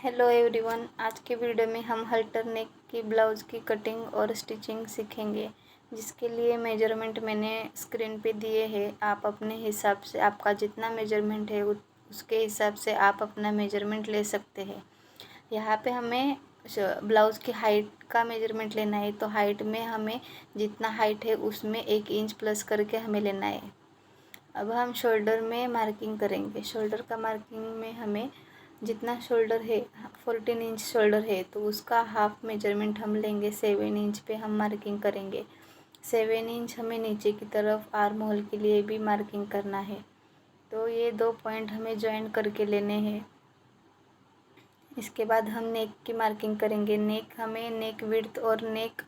Hello everyone, आज के video में हम हल्टर नेक की ब्लाउज़ की कटिंग और स्टिचिंग सीखेंगे, जिसके लिए मेजरमेंट मैंने स्क्रीन पे दिए हैं। आप अपने हिसाब से, आपका जितना मेजरमेंट है उसके हिसाब से आप अपना मेजरमेंट ले सकते हैं। यहाँ पे हमें ब्लाउज़ की हाइट का मेजरमेंट लेना है, तो हाइट में हमें जितना हाइट है उसमें 1 इंच प्लस करके हमें लेना है। अब हम शोल्डर में मार्किंग करेंगे। शोल्डर का मार्किंग में हमें जितना शोल्डर है 14 इंच शोल्डर है, तो उसका हाफ मेजरमेंट हम लेंगे। 7 इंच पे हम मार्किंग करेंगे। 7 इंच हमें नीचे की तरफ आर्म होल के लिए भी मार्किंग करना है। तो ये 2 पॉइंट हमें ज्वाइन करके लेने हैं। इसके बाद हम नेक की मार्किंग करेंगे। नेक विड्थ और नेक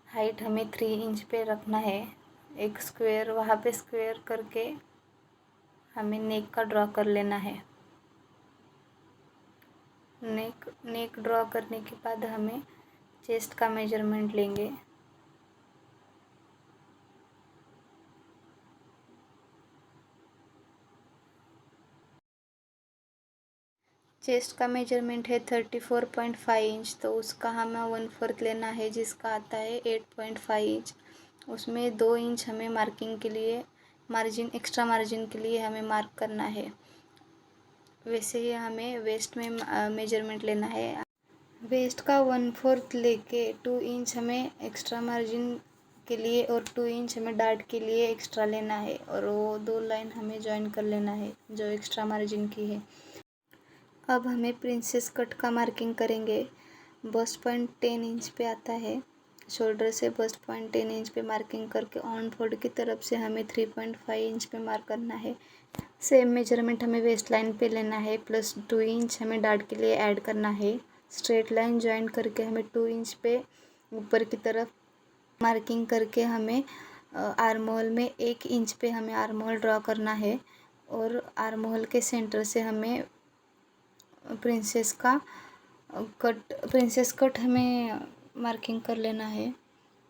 हाइट हमें 3 इंच पे रखना है। एक स्क्वायर वहाँ पे स्क्वायर करके हमें नेक का ड्रॉ कर लेना है। नेक ड्रॉ करने के बाद हमें चेस्ट का मेजरमेंट लेंगे। चेस्ट का मेजरमेंट है 34.5 इंच, तो उसका हमें 1/4 लेना है, जिसका आता है 8.5 इंच। उसमें 2 इंच हमें मार्किंग के लिए मार्जिन, एक्स्ट्रा मार्जिन के लिए हमें मार्क करना है। वैसे ही हमें वेस्ट में मेजरमेंट लेना है। वेस्ट का 1/4 लेके 2 इंच हमें एक्स्ट्रा मार्जिन के लिए और 2 इंच हमें डार्ट के लिए एक्स्ट्रा लेना है, और वो 2 लाइन हमें ज्वाइन कर लेना है जो एक्स्ट्रा मार्जिन की है। अब हमें प्रिंसेस कट का मार्किंग करेंगे। बस्ट पॉइंट 10 इंच पे आता है। शोल्डर से बस्ट पॉइंट 10 इंच पे मार्किंग करके ऑन फोल्ड की तरफ से हमें 3.5 इंच पे मार्क करना है। सेम मेजरमेंट हमें वेस्ट लाइन पे लेना है, प्लस 2 इंच हमें डार्ट के लिए ऐड करना है। स्ट्रेट लाइन ज्वाइन करके हमें 2 इंच पे ऊपर की तरफ मार्किंग करके हमें आर्म होल में 1 इंच पे हमें आर्म होल ड्रॉ करना है, और आर्म होल के सेंटर से हमें प्रिंसेस कट हमें मार्किंग कर लेना है,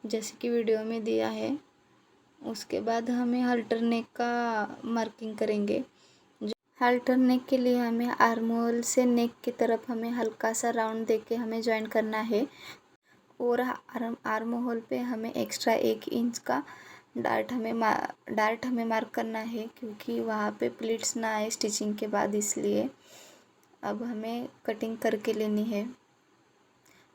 जैसे कि वीडियो में दिया है। उसके बाद हमें हल्टर नेक का मार्किंग करेंगे। हल्टर नेक के लिए हमें आर्म होल से नेक की तरफ हमें हल्का सा राउंड देके हमें ज्वाइन करना है, और आर्म होल पे हमें एक्स्ट्रा 1 इंच का डार्ट हमें मार्क करना है, क्योंकि वहाँ पे प्लीट्स ना आए स्टिचिंग के बाद, इसलिए। अब हमें कटिंग करके लेनी है।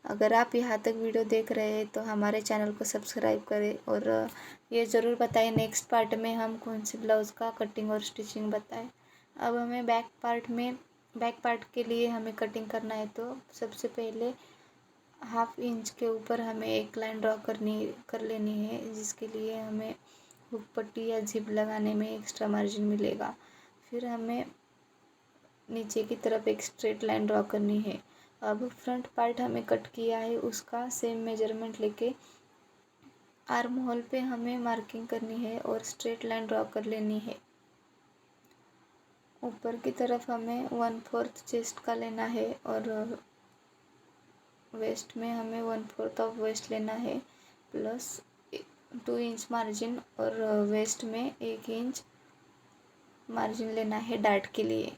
अगर आप यहाँ तक वीडियो देख रहे हैं तो हमारे चैनल को सब्सक्राइब करें, और ये ज़रूर बताएं नेक्स्ट पार्ट में हम कौन से ब्लाउज़ का कटिंग और स्टिचिंग बताएं। अब हमें बैक पार्ट के लिए हमें कटिंग करना है, तो सबसे पहले हाफ इंच के ऊपर हमें एक लाइन ड्रॉ कर लेनी है, जिसके लिए हमें हुक पट्टी या जिप लगाने में एक्स्ट्रा मार्जिन मिलेगा। फिर हमें नीचे की तरफ एक स्ट्रेट लाइन ड्रॉ करनी है। अब फ्रंट पार्ट हमें कट किया है, उसका सेम मेजरमेंट लेके आर्म होल पे हमें मार्किंग करनी है और स्ट्रेट लाइन ड्रॉ कर लेनी है। ऊपर की तरफ हमें 1/4 चेस्ट का लेना है, और वेस्ट में हमें 1/4 ऑफ वेस्ट लेना है, प्लस 2 इंच मार्जिन, और वेस्ट में 1 इंच मार्जिन लेना है डार्ट के लिए।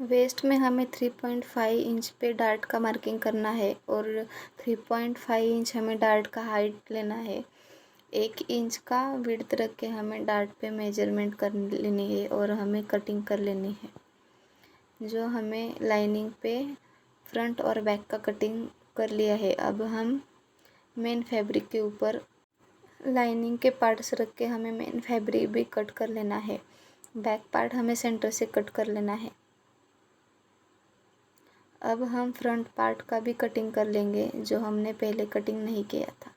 वेस्ट में हमें 3.5 इंच पे डार्ट का मार्किंग करना है, और 3.5 इंच हमें डार्ट का हाइट लेना है। 1 इंच का विड्थ रख के हमें डार्ट पे मेजरमेंट कर लेनी है, और हमें कटिंग कर लेनी है। जो हमें लाइनिंग पे फ्रंट और बैक का कटिंग कर लिया है, अब हम मेन फैब्रिक के ऊपर लाइनिंग के पार्ट्स रख के हमें मेन फैब्रिक भी कट कर लेना है। बैक पार्ट हमें सेंटर से कट कर लेना है। अब हम फ्रंट पार्ट का भी कटिंग कर लेंगे, जो हमने पहले कटिंग नहीं किया था।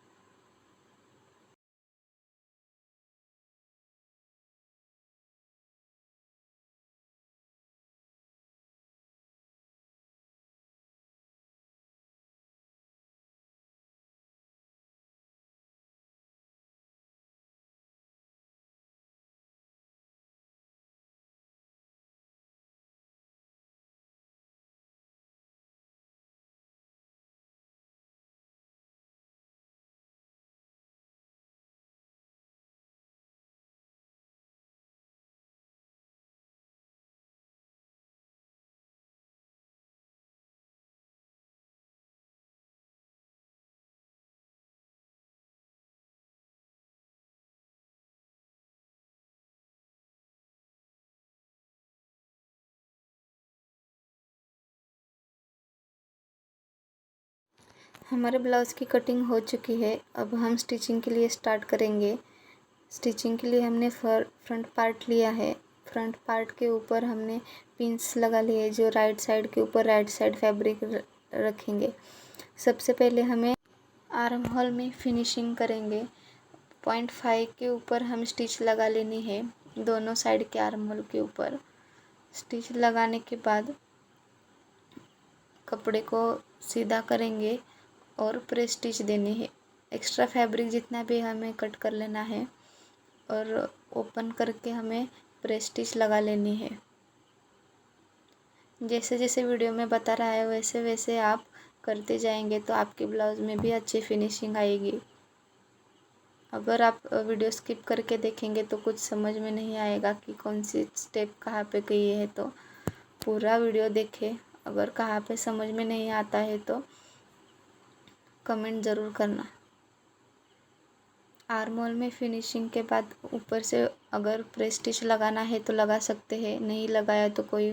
हमारे ब्लाउज़ की कटिंग हो चुकी है। अब हम स्टिचिंग के लिए स्टार्ट करेंगे। स्टिचिंग के लिए हमने फ्रंट पार्ट लिया है। फ्रंट पार्ट के ऊपर हमने पिन्स लगा लिए जो राइट साइड के ऊपर राइट साइड फैब्रिक रखेंगे। सबसे पहले हमें आर्म होल में फिनिशिंग करेंगे। 0.5 के ऊपर हम स्टिच लगा लेनी है, दोनों साइड के आर्म होल के ऊपर। स्टिच लगाने के बाद कपड़े को सीधा करेंगे और प्रेस स्टिच देनी है। एक्स्ट्रा फैब्रिक जितना भी हमें कट कर लेना है और ओपन करके हमें प्रेस स्टिच लगा लेनी है। जैसे जैसे वीडियो में बता रहा है वैसे वैसे आप करते जाएंगे तो आपके ब्लाउज़ में भी अच्छी फिनिशिंग आएगी। अगर आप वीडियो स्किप करके देखेंगे तो कुछ समझ में नहीं आएगा कि कौन सी स्टेप कहाँ पे गई है, तो पूरा वीडियो देखें। अगर कहाँ पे समझ में नहीं आता है तो कमेंट ज़रूर करना। आर्म होल में फिनिशिंग के बाद ऊपर से अगर प्रेस स्टिच लगाना है तो लगा सकते हैं, नहीं लगाया तो कोई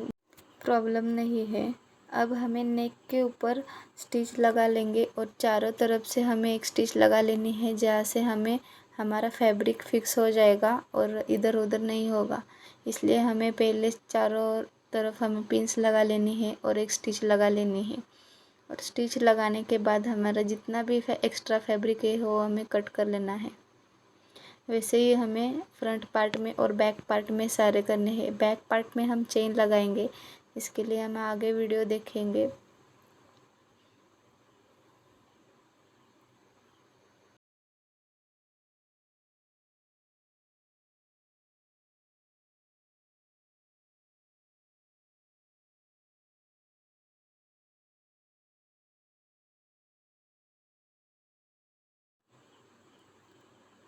प्रॉब्लम नहीं है। अब हमें नेक के ऊपर स्टिच लगा लेंगे और चारों तरफ से हमें एक स्टिच लगा लेनी है, जहाँ से हमें हमारा फैब्रिक फिक्स हो जाएगा और इधर उधर नहीं होगा। इसलिए हमें पहले चारों तरफ हमें पिन्स लगा लेनी है और एक स्टिच लगा लेनी है। और स्टिच लगाने के बाद हमारा जितना भी एक्स्ट्रा फैब्रिक है वो हमें कट कर लेना है। वैसे ही हमें फ्रंट पार्ट में और बैक पार्ट में सारे करने हैं। बैक पार्ट में हम चेन लगाएंगे, इसके लिए हम आगे वीडियो देखेंगे।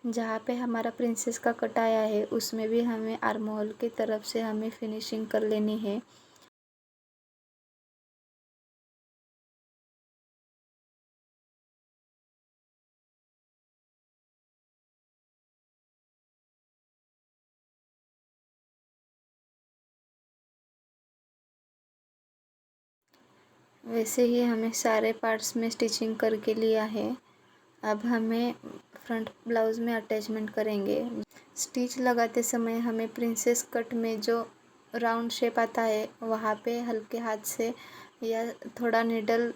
जहाँ पे हमारा प्रिंसेस का कट आया है उसमें भी हमें आर्म होल की तरफ से हमें फिनिशिंग कर लेनी है। वैसे ही हमें सारे पार्ट्स में स्टिचिंग करके लिया है। अब हमें फ्रंट ब्लाउज़ में अटैचमेंट करेंगे। स्टिच लगाते समय हमें प्रिंसेस कट में जो राउंड शेप आता है वहाँ पे हल्के हाथ से या थोड़ा नीडल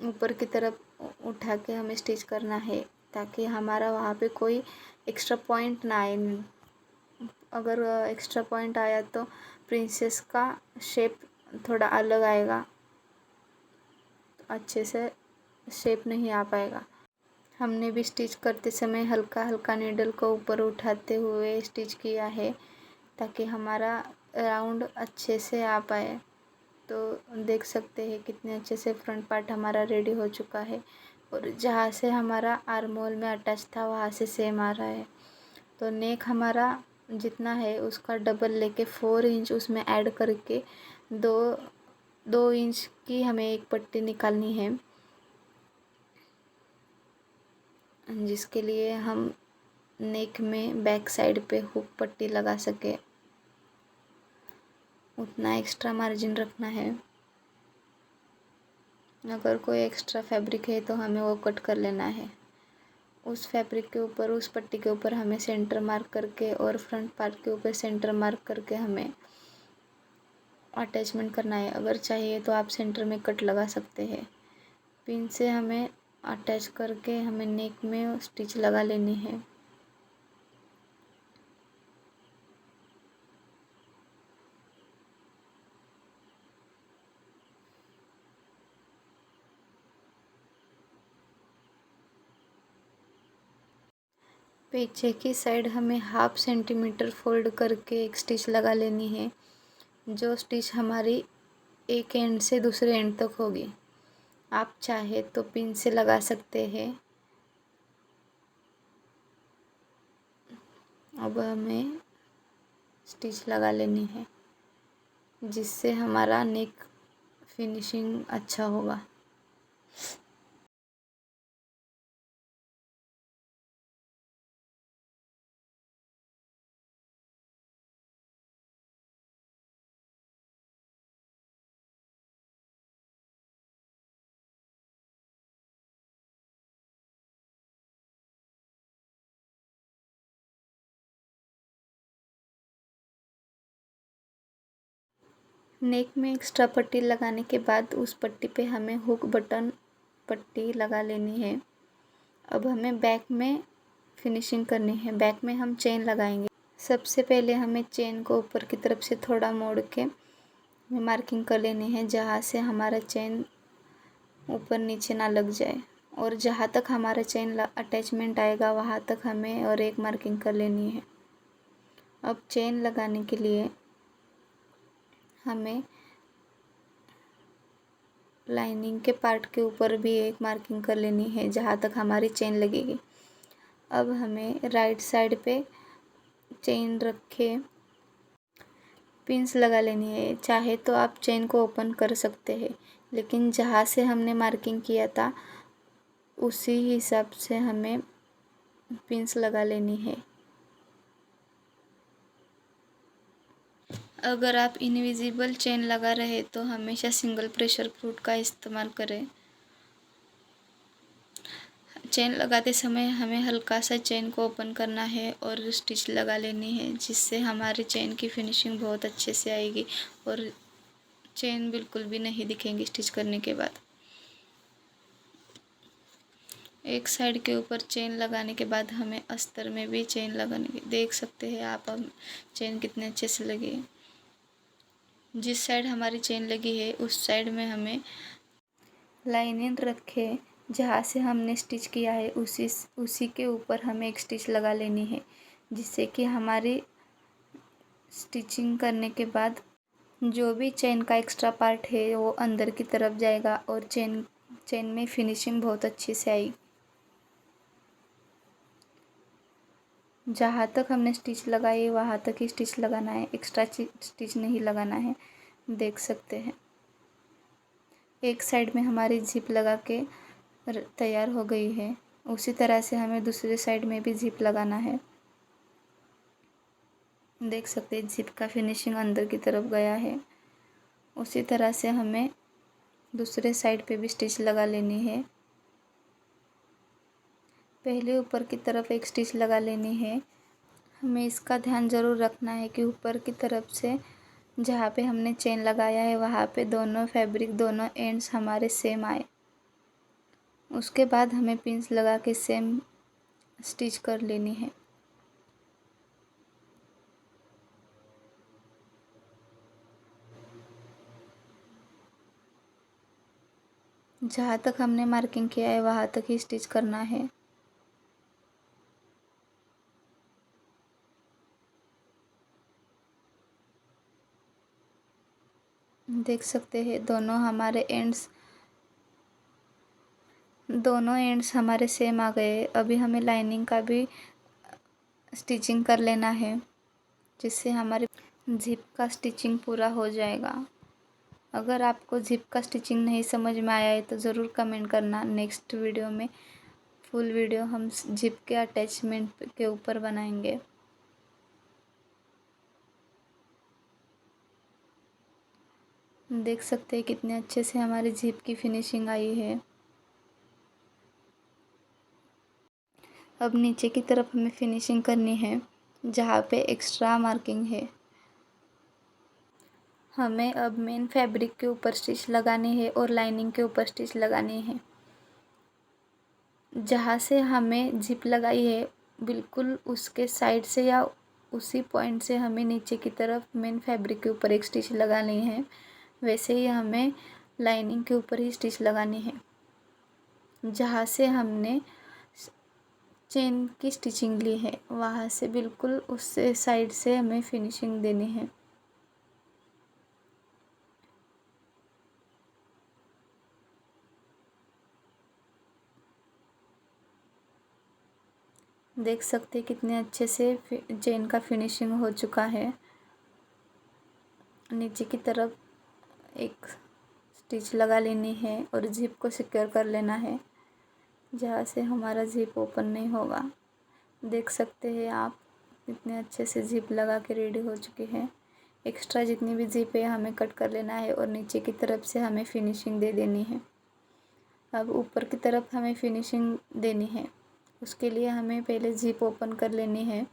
ऊपर की तरफ उठा के हमें स्टिच करना है, ताकि हमारा वहाँ पे कोई एक्स्ट्रा पॉइंट ना आए। अगर एक्स्ट्रा पॉइंट आया तो प्रिंसेस का शेप थोड़ा अलग आएगा, अच्छे से शेप नहीं आ पाएगा। हमने भी स्टिच करते समय हल्का हल्का नीडल को ऊपर उठाते हुए स्टिच किया है, ताकि हमारा राउंड अच्छे से आ पाए। तो देख सकते हैं कितने अच्छे से फ्रंट पार्ट हमारा रेडी हो चुका है और जहाँ से हमारा आर्म होल में अटैच था वहाँ से सेम आ रहा है। तो नेक हमारा जितना है उसका डबल लेके 4 इंच उसमें ऐड करके 2 इंच की हमें एक पट्टी निकालनी है, जिसके लिए हम नेक में बैक साइड पे हुक पट्टी लगा सके उतना एक्स्ट्रा मार्जिन रखना है। अगर कोई एक्स्ट्रा फैब्रिक है तो हमें वो कट कर लेना है। उस फैब्रिक के ऊपर उस पट्टी के ऊपर हमें सेंटर मार्क करके और फ्रंट पार्ट के ऊपर सेंटर मार्क करके हमें अटैचमेंट करना है। अगर चाहिए तो आप सेंटर में कट लगा सकते हैं। पिन से हमें अटैच करके हमें नेक में स्टिच लगा लेनी है। पीछे की साइड हमें 1/2 सेंटीमीटर फोल्ड करके एक स्टिच लगा लेनी है, जो स्टिच हमारी एक एंड से दूसरे एंड तक होगी। आप चाहे तो पिन से लगा सकते हैं। अब हमें स्टिच लगा लेनी है, जिससे हमारा नेक फिनिशिंग अच्छा होगा। नेक में एक्स्ट्रा पट्टी लगाने के बाद उस पट्टी पे हमें हुक बटन पट्टी लगा लेनी है। अब हमें बैक में फिनिशिंग करनी है। बैक में हम चेन लगाएंगे। सबसे पहले हमें चेन को ऊपर की तरफ से थोड़ा मोड़ के मार्किंग कर लेनी है, जहाँ से हमारा चेन ऊपर नीचे ना लग जाए, और जहाँ तक हमारा चेन अटैचमेंट आएगा वहाँ तक हमें और एक मार्किंग कर लेनी है। अब चेन लगाने के लिए हमें लाइनिंग के पार्ट के ऊपर भी एक मार्किंग कर लेनी है, जहाँ तक हमारी चेन लगेगी। अब हमें राइट साइड पे चेन रखे पिंस लगा लेनी है। चाहे तो आप चेन को ओपन कर सकते हैं, लेकिन जहाँ से हमने मार्किंग किया था उसी हिसाब से हमें पिंस लगा लेनी है। अगर आप इनविजिबल चेन लगा रहे तो हमेशा सिंगल प्रेशर फ्रूट का इस्तेमाल करें। चेन लगाते समय हमें हल्का सा चेन को ओपन करना है और स्टिच लगा लेनी है, जिससे हमारी चेन की फिनिशिंग बहुत अच्छे से आएगी और चेन बिल्कुल भी नहीं दिखेंगी स्टिच करने के बाद। एक साइड के ऊपर चेन लगाने के बाद हमें अस्तर में भी चेन लगाने की, देख सकते हैं आप अब चेन कितने अच्छे से लगी है। जिस साइड हमारी चेन लगी है उस साइड में हमें लाइनिंग रखे, जहाँ से हमने स्टिच किया है उसी के ऊपर हमें एक स्टिच लगा लेनी है, जिससे कि हमारी स्टिचिंग करने के बाद जो भी चेन का एक्स्ट्रा पार्ट है वो अंदर की तरफ जाएगा और चेन में फिनिशिंग बहुत अच्छी से आएगी। जहाँ तक हमने स्टिच लगाई वहाँ तक ही स्टिच लगाना है, एक्स्ट्रा स्टिच नहीं लगाना है। देख सकते हैं एक साइड में हमारी जिप लगा के तैयार हो गई है, उसी तरह से हमें दूसरे साइड में भी जिप लगाना है। देख सकते हैं जिप का फिनिशिंग अंदर की तरफ गया है। उसी तरह से हमें दूसरे साइड पे भी स्टिच लगा लेनी है। पहले ऊपर की तरफ एक स्टिच लगा लेनी है। हमें इसका ध्यान ज़रूर रखना है कि ऊपर की तरफ से जहाँ पे हमने चेन लगाया है वहाँ पे दोनों एंड्स हमारे सेम आए। उसके बाद हमें पिंस लगा के सेम स्टिच कर लेनी है। जहाँ तक हमने मार्किंग किया है वहाँ तक ही स्टिच करना है। देख सकते हैं दोनों एंड्स हमारे सेम आ गए। अभी हमें लाइनिंग का भी स्टिचिंग कर लेना है, जिससे हमारे जिप का स्टिचिंग पूरा हो जाएगा। अगर आपको जिप का स्टिचिंग नहीं समझ में आया है तो ज़रूर कमेंट करना। नेक्स्ट वीडियो में फुल वीडियो हम जिप के अटैचमेंट के ऊपर बनाएंगे। देख सकते हैं कितने अच्छे से हमारी जिप की फिनिशिंग आई है। अब नीचे की तरफ हमें फिनिशिंग करनी है, जहाँ पे एक्स्ट्रा मार्किंग है। हमें अब मेन फैब्रिक के ऊपर स्टिच लगानी है और लाइनिंग के ऊपर स्टिच लगानी है। जहाँ से हमें जिप लगाई है बिल्कुल उसके साइड से या उसी पॉइंट से हमें नीचे की तरफ मेन फैब्रिक के ऊपर एक स्टिच लगानी है। वैसे ही हमें लाइनिंग के ऊपर ही स्टिच लगानी है, जहाँ से हमने चेन की स्टिचिंग ली है वहाँ से बिल्कुल उस साइड से हमें फिनिशिंग देनी है। देख सकते हैं कितने अच्छे से चेन का फिनिशिंग हो चुका है। नीचे की तरफ एक स्टिच लगा लेनी है और जिप को सिक्योर कर लेना है, जहाँ से हमारा जिप ओपन नहीं होगा। देख सकते हैं आप कितने अच्छे से जिप लगा के रेडी हो चुकी है। एक्स्ट्रा जितनी भी जिप है हमें कट कर लेना है और नीचे की तरफ से हमें फिनिशिंग दे देनी है। अब ऊपर की तरफ हमें फिनिशिंग देनी है, उसके लिए हमें पहले जिप ओपन कर लेनी है।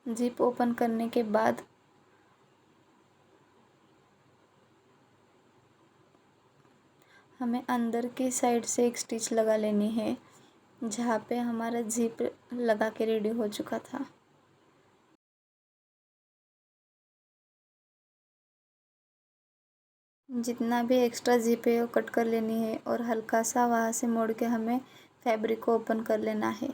जिप ओपन करने के बाद हमें अंदर की साइड से एक स्टिच लगा लेनी है, जहाँ पे हमारा जिप लगा के रेडी हो चुका था। जितना भी एक्स्ट्रा जिप है वो कट कर लेनी है और हल्का सा वहाँ से मोड़ के हमें फैब्रिक को ओपन कर लेना है।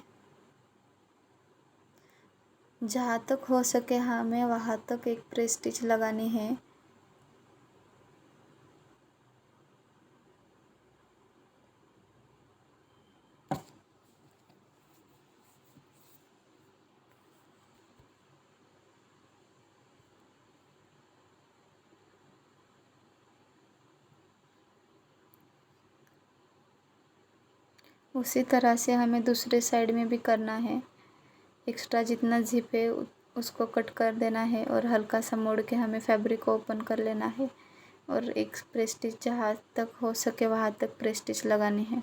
जहाँ तक हो सके हमें वहाँ तक एक प्रेस स्टिच लगानी है। उसी तरह से हमें दूसरे साइड में भी करना है। एक्स्ट्रा जितना जिप है उसको कट कर देना है और हल्का सा मोड़ के हमें फैब्रिक को ओपन कर लेना है और एक प्रेस स्टिच जहाँ तक हो सके वहाँ तक प्रेस स्टिच लगानी है।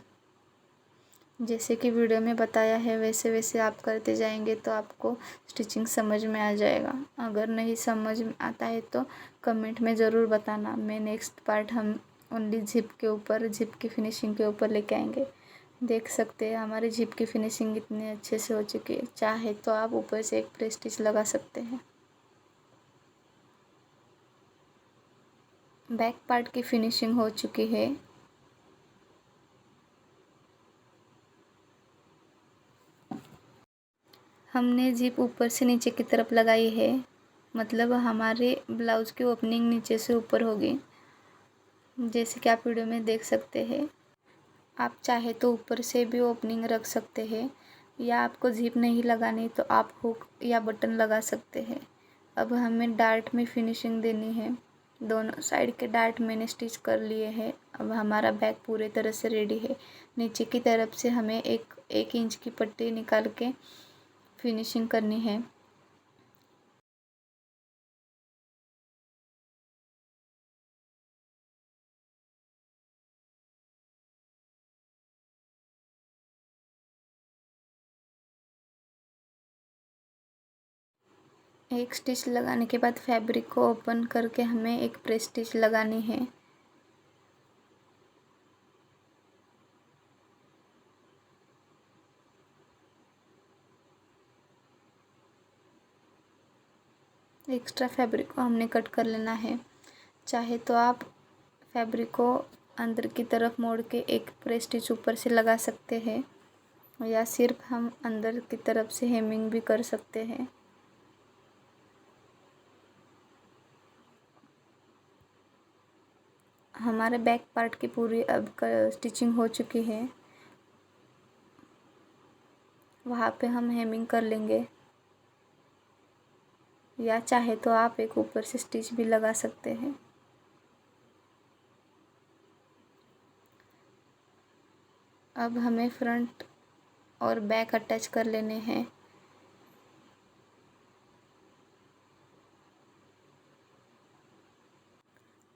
जैसे कि वीडियो में बताया है वैसे वैसे आप करते जाएंगे तो आपको स्टिचिंग समझ में आ जाएगा। अगर नहीं समझ में आता है तो कमेंट में ज़रूर बताना। मैं नेक्स्ट पार्ट हम ओनली जिप के ऊपर, जिप की फिनिशिंग के ऊपर लेके आएंगे। देख सकते हैं हमारी जिप की फिनिशिंग इतने अच्छे से हो चुकी है। चाहे तो आप ऊपर से एक प्रेस स्टिच लगा सकते हैं। बैक पार्ट की फिनिशिंग हो चुकी है। हमने जिप ऊपर से नीचे की तरफ लगाई है, मतलब हमारे ब्लाउज़ की ओपनिंग नीचे से ऊपर होगी, जैसे कि आप वीडियो में देख सकते हैं। आप चाहे तो ऊपर से भी ओपनिंग रख सकते हैं या आपको जिप नहीं लगानी तो आप हुक या बटन लगा सकते हैं। अब हमें डार्ट में फिनिशिंग देनी है। दोनों साइड के डार्ट मैंने स्टिच कर लिए हैं। अब हमारा बैग पूरे तरह से रेडी है। नीचे की तरफ से हमें एक इंच की पट्टी निकाल के फिनिशिंग करनी है। एक स्टिच लगाने के बाद फैब्रिक को ओपन करके हमें एक प्रेस स्टिच लगानी है। एक्स्ट्रा फैब्रिक को हमने कट कर लेना है। चाहे तो आप फैब्रिक को अंदर की तरफ मोड़ के एक प्रेस स्टिच ऊपर से लगा सकते हैं या सिर्फ हम अंदर की तरफ से हेमिंग भी कर सकते हैं। हमारे बैक पार्ट की पूरी अब स्टिचिंग हो चुकी है। वहाँ पे हम हेमिंग कर लेंगे या चाहे तो आप एक ऊपर से स्टिच भी लगा सकते हैं। अब हमें फ्रंट और बैक अटैच कर लेने हैं।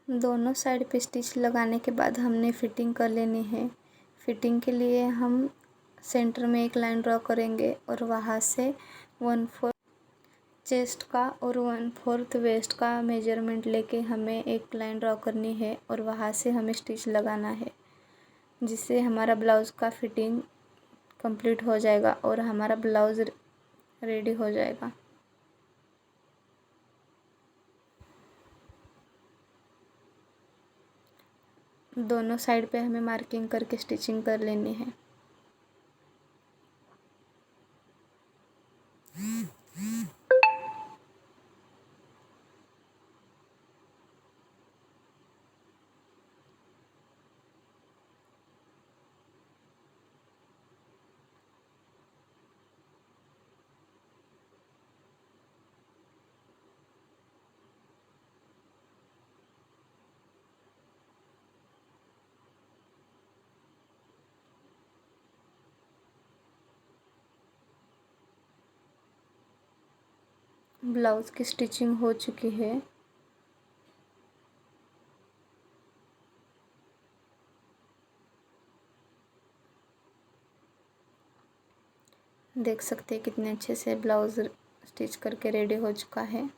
दोनों साइड पे स्टिच लगाने के बाद हमने फिटिंग कर लेनी है। फिटिंग के लिए हम सेंटर में एक लाइन ड्रॉ करेंगे और वहाँ से 1/4 चेस्ट का और 1/4 वेस्ट का मेजरमेंट लेके हमें एक लाइन ड्रॉ करनी है और वहाँ से हमें स्टिच लगाना है, जिससे हमारा ब्लाउज़ का फिटिंग कंप्लीट हो जाएगा और हमारा ब्लाउज़ रेडी हो जाएगा। दोनों साइड पे हमें मार्किंग करके स्टिचिंग कर लेनी है। ब्लाउज़ की स्टिचिंग हो चुकी है। देख सकते हैं कितने अच्छे से ब्लाउज़ स्टिच करके रेडी हो चुका है।